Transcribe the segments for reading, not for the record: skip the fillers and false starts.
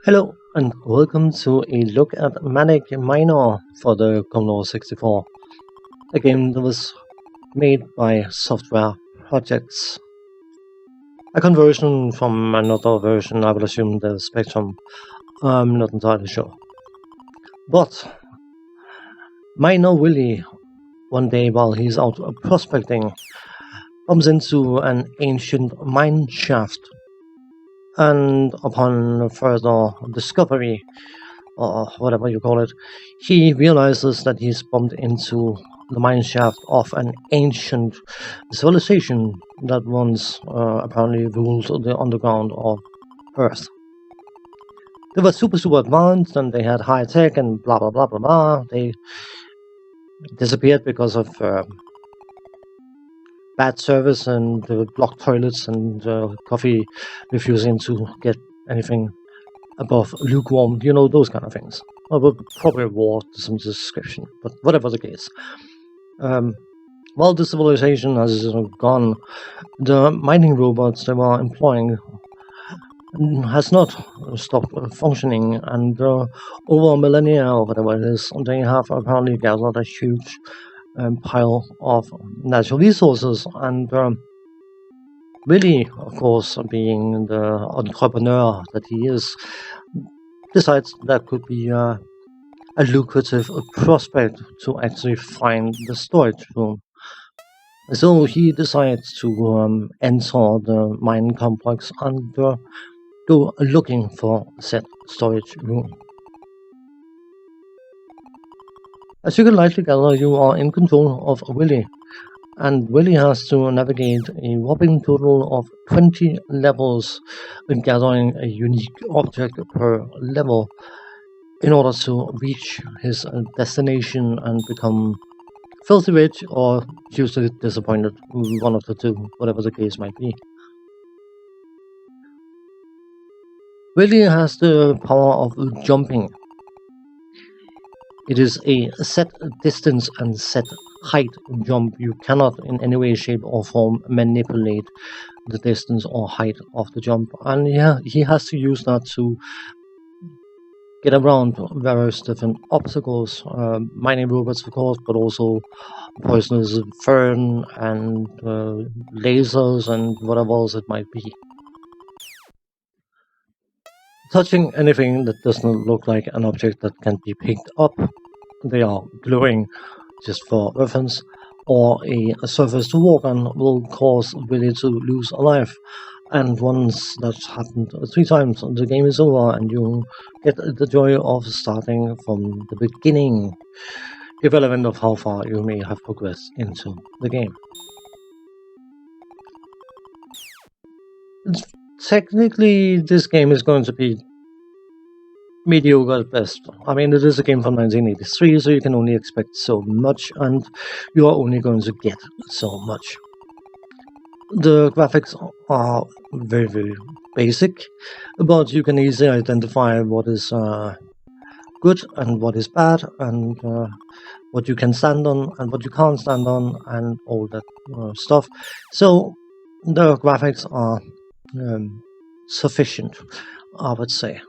Hello and welcome to a look at Manic Minor for the Commodore 64, a game that was made by Software Projects. A conversion from another version, I would assume the Spectrum, I'm not entirely sure. But Minor Willy, one day while he's out prospecting, bumps into an ancient mine shaft. And upon further discovery, or whatever you call it, he realizes that he's bumped into the mine shaft of an ancient civilization that once apparently ruled the underground of Earth. They were super advanced and they had high tech and blah blah blah blah blah. They disappeared because of bad service and blocked toilets and coffee refusing to get anything above lukewarm, those kind of things. I would probably award some description, but whatever the case. While the civilization has gone, the mining robots they were employing has not stopped functioning, and over millennia or whatever it is, they have apparently gathered a huge pile of natural resources, and Willy, of course, being the entrepreneur that he is, decides that could be a lucrative prospect to actually find the storage room. So he decides to enter the mine complex and go looking for said storage room. As you can likely gather, you are in control of Willy, and Willy has to navigate a whopping total of 20 levels, gathering a unique object per level in order to reach his destination and become filthy rich or hugely disappointed, one of the two, whatever the case might be. Willy has the power of jumping. It is a set distance and set height jump. You cannot in any way, shape or form manipulate the distance or height of the jump, and he has to use that to get around various different obstacles, mining robots of course, but also poisonous fern and lasers and whatever else it might be. Touching anything that doesn't look like an object that can be picked up, they are glowing, just for reference, or a surface to walk on will cause Willy to lose a life. And once that's happened 3 times, the game is over and you get the joy of starting from the beginning, irrelevant of how far you may have progressed into the game. Technically, this game is going to be mediocre at best. I mean, it is a game from 1983, so you can only expect so much, and you are only going to get so much. The graphics are very basic, but you can easily identify what is good and what is bad, and what you can stand on and what you can't stand on, and all that stuff. So the graphics are sufficient, I would say.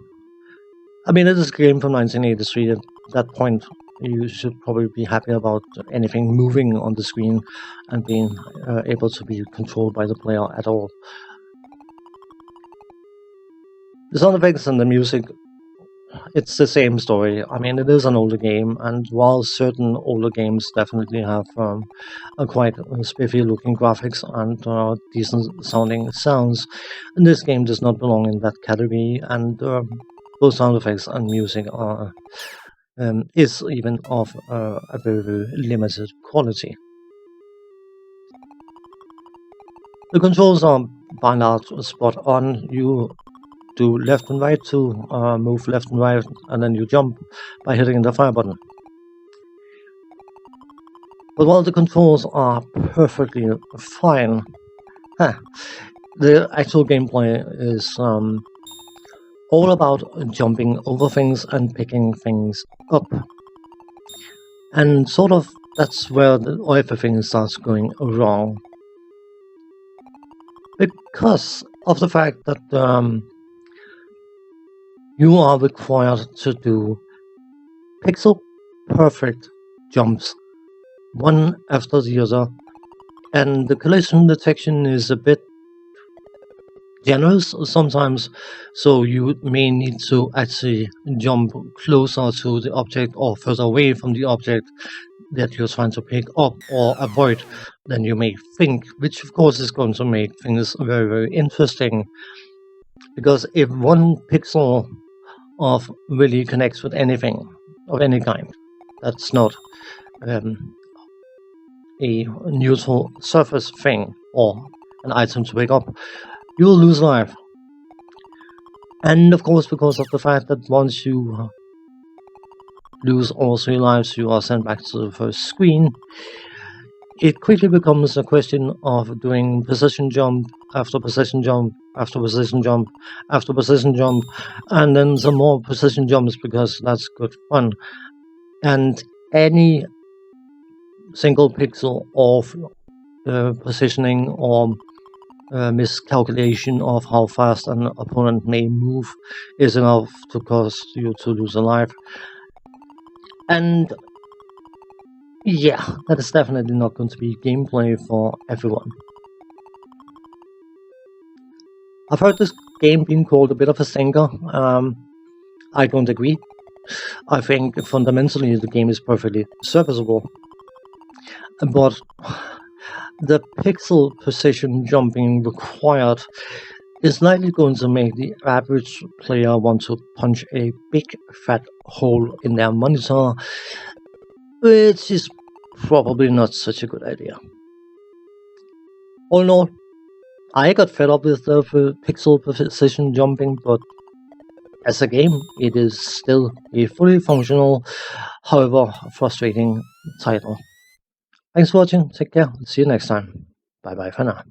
I mean, it is a game from 1983. At that point, you should probably be happy about anything moving on the screen and being able to be controlled by the player at all. The sound effects and the music, it's the same story. I mean, it is an older game, and while certain older games definitely have a quite spiffy looking graphics and decent sounding sounds, this game does not belong in that category, and both sound effects and music are is even of a very limited quality. The controls are by and large spot on. You do left and right to move left and right, and then you jump by hitting the fire button. But while the controls are perfectly fine, the actual gameplay is all about jumping over things and picking things up. And sort of that's where everything starts going wrong. Because of the fact that you are required to do pixel perfect jumps, one after the other, and the collision detection is a bit generous sometimes, so you may need to actually jump closer to the object or further away from the object that you're trying to pick up or avoid than you may think, which of course is going to make things very, very interesting. Because if one pixel of Willy connects with anything of any kind, that's not a neutral surface thing or an item to pick up, you will lose life. And of course, because of the fact that once you lose all 3 lives, you are sent back to the first screen, it quickly becomes a question of doing precision jump after precision jump after precision jump after precision jump, and then some more precision jumps because that's good fun. And any single pixel of positioning or miscalculation of how fast an opponent may move is enough to cause you to lose a life. And yeah, that is definitely not going to be gameplay for everyone. I've heard this game being called a bit of a stinker. I don't agree. I think fundamentally the game is perfectly serviceable. But the pixel precision jumping required is likely going to make the average player want to punch a big fat hole in their monitor, which is probably not such a good idea. All in all, I got fed up with the pixel precision jumping, but as a game, it is still a fully functional, however frustrating title. Thanks for watching, take care, see you next time. Bye bye for now.